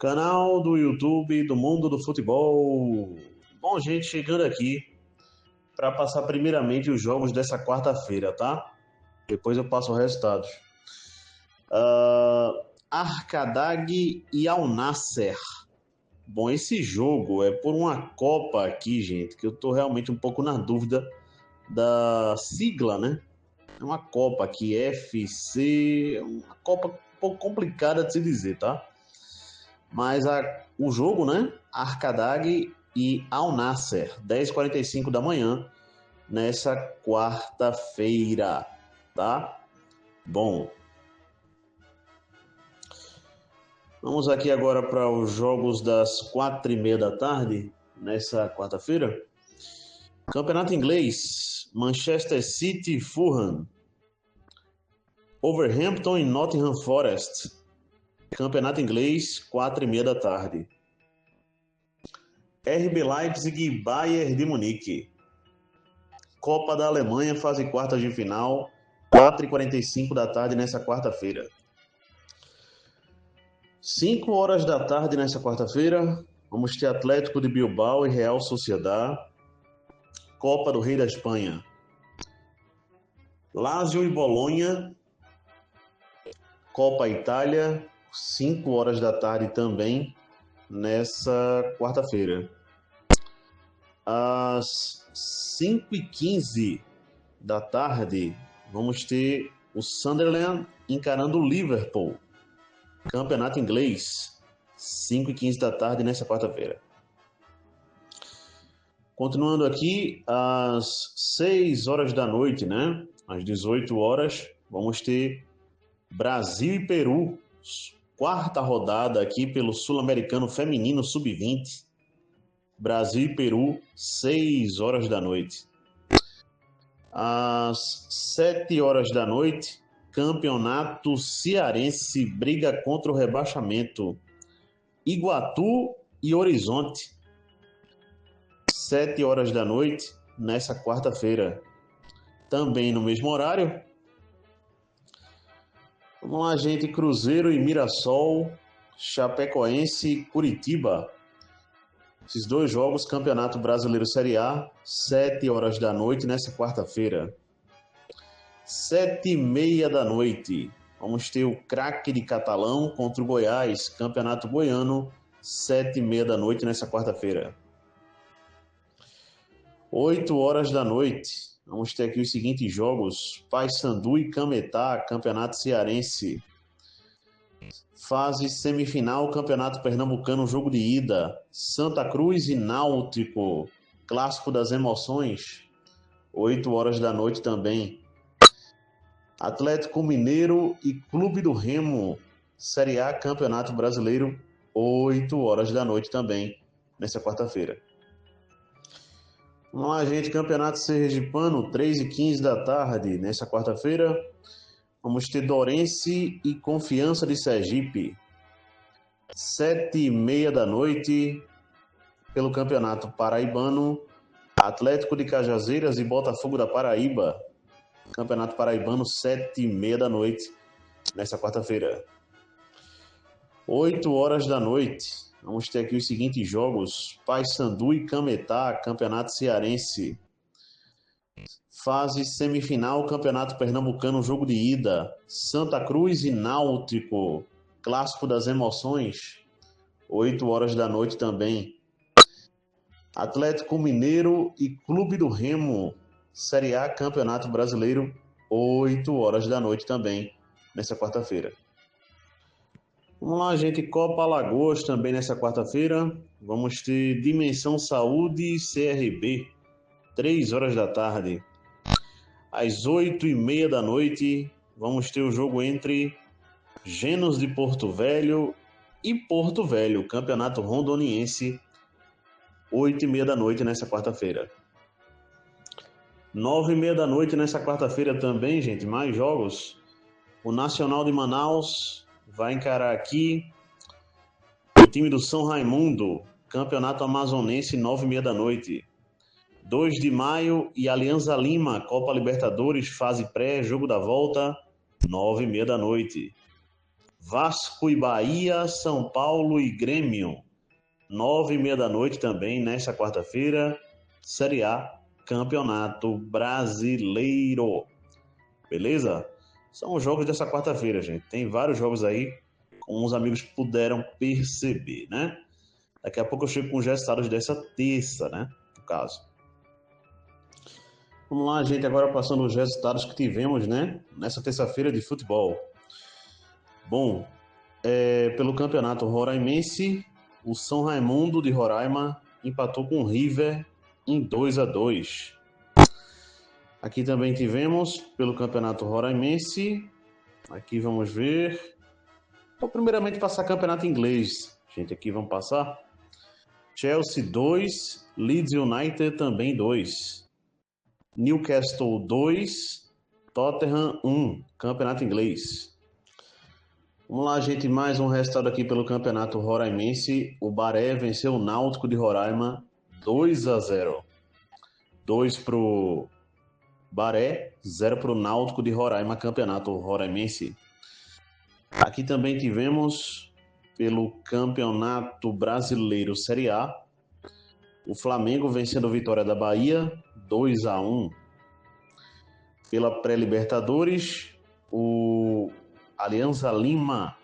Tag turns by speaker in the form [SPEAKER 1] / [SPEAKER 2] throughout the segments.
[SPEAKER 1] Canal do YouTube do Mundo do Futebol. Bom, gente, chegando aqui para passar primeiramente os jogos dessa quarta-feira, tá? Depois eu passo os resultados. Arkadaş e Al Nassr. Bom, esse jogo é por uma Copa aqui, gente, que eu tô realmente um pouco na dúvida da sigla, né? É uma Copa aqui, FC, uma Copa um pouco complicada de se dizer, tá? Mas o jogo, né? Arkadaş e Al Nassr, 10h45 da manhã, nessa quarta-feira, tá? Bom, vamos aqui agora para os jogos das 4h30 da tarde, nessa quarta-feira. Campeonato Inglês, Manchester City e Fulham. Wolverhampton e Nottingham Forest. Campeonato Inglês, 4h30 da tarde. RB Leipzig e Bayern de Munique. Copa da Alemanha, fase quartas de final, 4h45 da tarde nessa quarta-feira. 5h da tarde nessa quarta-feira, vamos ter Atlético de Bilbao e Real Sociedad. Copa do Rei da Espanha. Lazio e Bolonha. Copa Itália, 5h da tarde também nessa quarta-feira. Às 5h15 da tarde, vamos ter o Sunderland encarando o Liverpool. Campeonato Inglês, 5h15 da tarde nessa quarta-feira. Continuando aqui, às 6h da noite, né? Às 18h, vamos ter Brasil e Peru, quarta rodada aqui pelo Sul-Americano Feminino Sub-20. Brasil e Peru, 6h da noite. Às 7h da noite, Campeonato Cearense, briga contra o rebaixamento. Iguatu e Horizonte. 7h da noite, nessa quarta-feira. Também no mesmo horário. Vamos lá, gente. Cruzeiro e Mirassol, Chapecoense e Curitiba. Esses dois jogos, Campeonato Brasileiro Série A, 7h da noite, nessa quarta-feira. 7h30 da noite, vamos ter o Craque de Catalão contra o Goiás, Campeonato Goiano, 7h30 da noite, nessa quarta-feira. 8h da noite, vamos ter aqui os seguintes jogos: Paysandu e Cametá, Campeonato Cearense. Fase semifinal, Campeonato Pernambucano, jogo de ida. Santa Cruz e Náutico, Clássico das Emoções, 8h da noite também. Atlético Mineiro e Clube do Remo, Série A, Campeonato Brasileiro, 8h da noite também, nessa quarta-feira. Vamos lá, gente. Campeonato Sergipano, 3h15 da tarde, nessa quarta-feira. Vamos ter Dourense e Confiança de Sergipe. 7h30 da noite, pelo Campeonato Paraibano, Atlético de Cajazeiras e Botafogo da Paraíba. Campeonato Paraibano, 7h30 da noite, nessa quarta-feira. 8h da noite, vamos ter aqui os seguintes jogos: Paysandu e Cametá, Campeonato Cearense. Fase semifinal, Campeonato Pernambucano, jogo de ida. Santa Cruz e Náutico, Clássico das Emoções, 8h da noite também. Atlético Mineiro e Clube do Remo, Série A, Campeonato Brasileiro, 8h da noite também, nessa quarta-feira. Vamos lá, gente. Copa Alagoas também nessa quarta-feira. Vamos ter Dimensão Saúde e CRB, 3h da tarde. Às 8h30 da noite, vamos ter o jogo entre Genos de Porto Velho e Porto Velho, Campeonato Rondoniense, 8h30 da noite nessa quarta-feira. 9h30 da noite nessa quarta-feira também, gente, mais jogos. O Nacional de Manaus vai encarar aqui o time do São Raimundo, Campeonato Amazonense, 9h30 da noite. 2 de maio e Alianza Lima, Copa Libertadores, fase pré, jogo da volta, 9h30 da noite. Vasco e Bahia, São Paulo e Grêmio. 9h30 da noite também, nesta quarta-feira. Série A, Campeonato Brasileiro. Beleza? São os jogos dessa quarta-feira, gente. Tem vários jogos aí, como os amigos puderam perceber, né? Daqui a pouco eu chego com os resultados dessa terça, né? No caso. Vamos lá, gente, agora passando os resultados que tivemos, né? Nessa terça-feira de futebol. Bom, pelo campeonato roraimense, o São Raimundo de Roraima empatou com o River em 2-2. Aqui também tivemos, pelo campeonato roraimense, aqui vamos ver. Vou primeiramente passar campeonato inglês. Gente, aqui vamos passar. Chelsea 2, Leeds United também 2. Newcastle 2, Tottenham 1, campeonato inglês. Vamos lá, gente, mais um resultado aqui pelo campeonato roraimense. O Baré venceu o Náutico de Roraima 2-0. 2 pro Baré, 0 pro Náutico de Roraima, campeonato roraimense. Aqui também tivemos, pelo Campeonato Brasileiro Série A, o Flamengo vencendo a Vitória da Bahia 2-1. Pela pré-Libertadores, o Alianza Lima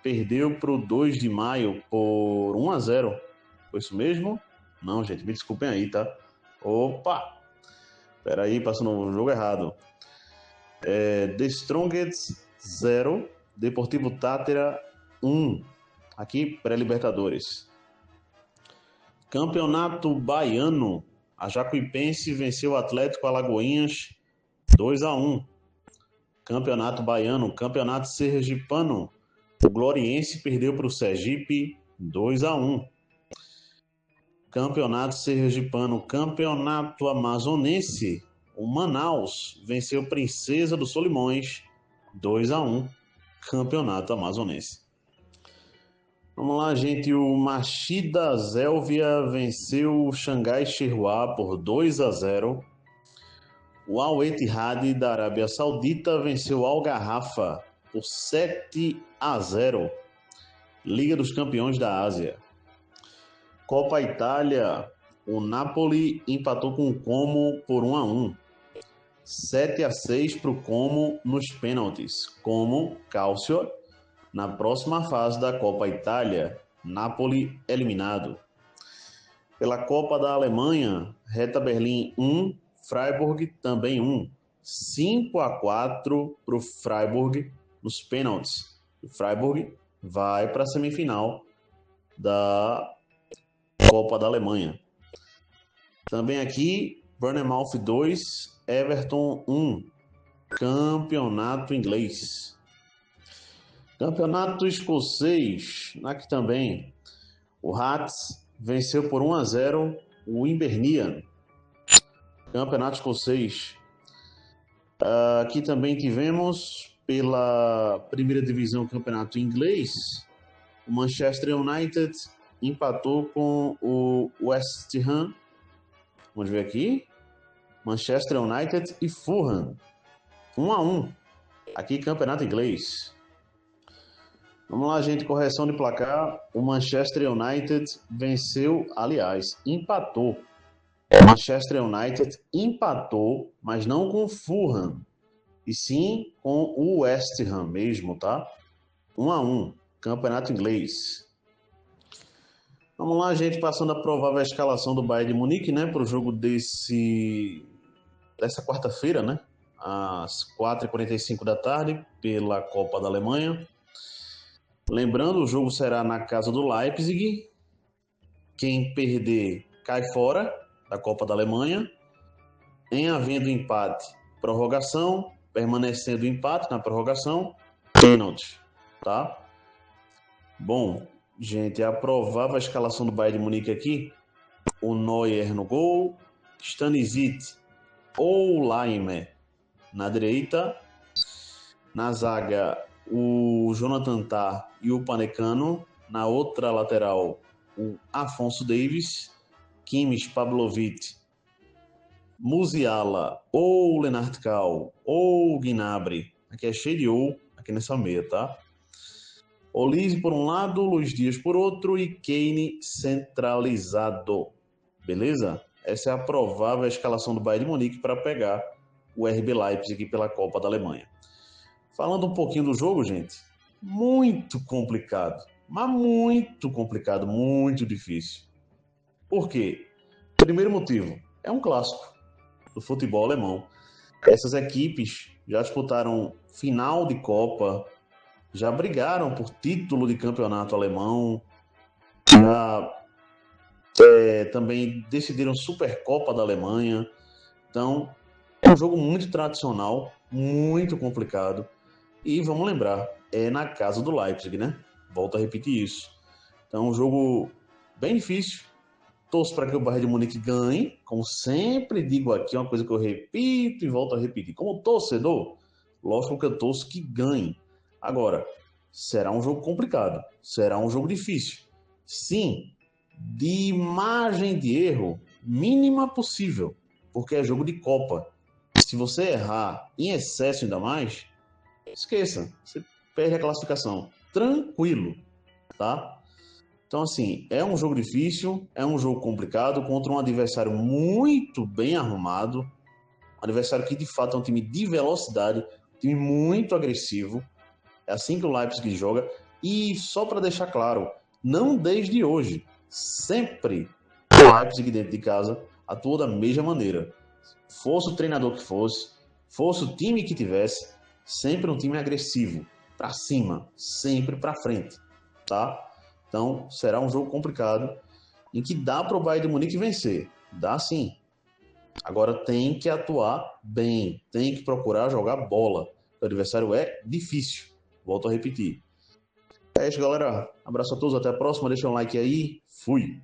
[SPEAKER 1] perdeu para o 2 de Maio por 1-0. Foi isso mesmo? Não, gente, me desculpem aí, tá? Opa! Espera aí, passando o jogo errado. The Strongest 0, Deportivo Tátira 1. Aqui, pré-Libertadores. Campeonato Baiano, a Jacuipense venceu o Atlético Alagoinhas 2-1. Campeonato Baiano, Campeonato Sergipano, o Gloriense perdeu para o Sergipe 2-1. Campeonato Sergipano, Campeonato Amazonense, o Manaus venceu o Princesa dos Solimões 2-1. Campeonato Amazonense. Vamos lá, gente. O Machida Zélvia venceu o Xangai Sherwood por 2-0. O Al Ittihad da Arábia Saudita venceu o Al Garrafa por 7-0. Liga dos Campeões da Ásia. Copa Itália, o Napoli empatou com o Como por 1-1. 7-6 para o Como nos pênaltis. Como, Calcio, na próxima fase da Copa Itália, Napoli eliminado. Pela Copa da Alemanha, Hertha Berlim 1, Freiburg também 1. 5-4 para o Freiburg nos pênaltis. O Freiburg vai para a semifinal da Copa da Alemanha. Também aqui, Bournemouth 2, Everton 1. Campeonato inglês. Campeonato escocês, aqui também. O Hearts venceu por 1-0 o Hibernian. Campeonato escocês. Aqui também tivemos, pela primeira divisão, campeonato inglês, o Manchester United empatou com o West Ham. Vamos ver aqui. Manchester United e Fulham. 1-1. Aqui, campeonato inglês. Vamos lá, gente. Correção de placar. O Manchester United venceu, aliás, empatou. O Manchester United empatou, mas não com o Fulham, e sim com o West Ham mesmo, tá? 1-1. Campeonato inglês. Vamos lá, gente, passando a provável escalação do Bayern de Munique, né, para o jogo dessa quarta-feira, né, às 4h45 da tarde, pela Copa da Alemanha. Lembrando, o jogo será na casa do Leipzig. Quem perder cai fora da Copa da Alemanha. Em havendo empate, prorrogação. Permanecendo empate na prorrogação, pênalti, tá? Bom, gente, a provável escalação do Bayern de Munique aqui: o Neuer no gol, Stanisic ou Laimer na direita, na zaga o Jonathan Tah e o Upamecano, na outra lateral o Afonso Davies, Kimmich, Pavlovic, Musiala ou Lennart Kau ou Gnabry. Aqui é cheio de ou aqui nessa meia, tá? Olise por um lado, Luiz Dias por outro e Kane centralizado. Beleza? Essa é a provável escalação do Bayern de Munique para pegar o RB Leipzig pela Copa da Alemanha. Falando um pouquinho do jogo, gente, muito complicado, mas muito complicado, muito difícil. Por quê? Primeiro motivo, é um clássico do futebol alemão. Essas equipes já disputaram final de Copa, já brigaram por título de campeonato alemão, já também decidiram Supercopa da Alemanha. Então, é um jogo muito tradicional, muito complicado. E vamos lembrar, é na casa do Leipzig, né? Volto a repetir isso. Então, é um jogo bem difícil. Torço para que o Bayern de Munique ganhe. Como sempre digo aqui, é uma coisa que eu repito e volto a repetir. Como torcedor, lógico que eu torço que ganhe. Agora, será um jogo complicado. Será um jogo difícil. Sim, de margem de erro mínima possível. Porque é jogo de Copa. Se você errar em excesso ainda mais, esqueça. Você perde a classificação. Tranquilo, tá? Então, assim, é um jogo difícil, é um jogo complicado contra um adversário muito bem arrumado, um adversário que de fato é um time de velocidade, um time muito agressivo. É assim que o Leipzig joga. E só para deixar claro, não desde hoje, sempre o Leipzig dentro de casa atuou da mesma maneira. Fosse o treinador que fosse o time que tivesse, sempre um time agressivo, para cima, sempre para frente, tá? Então, será um jogo complicado em que dá para o Bayern de Munique vencer. Dá sim. Agora tem que atuar bem, tem que procurar jogar bola. O adversário é difícil. Volto a repetir. É isso, galera. Abraço a todos, até a próxima. Deixa um like aí. Fui.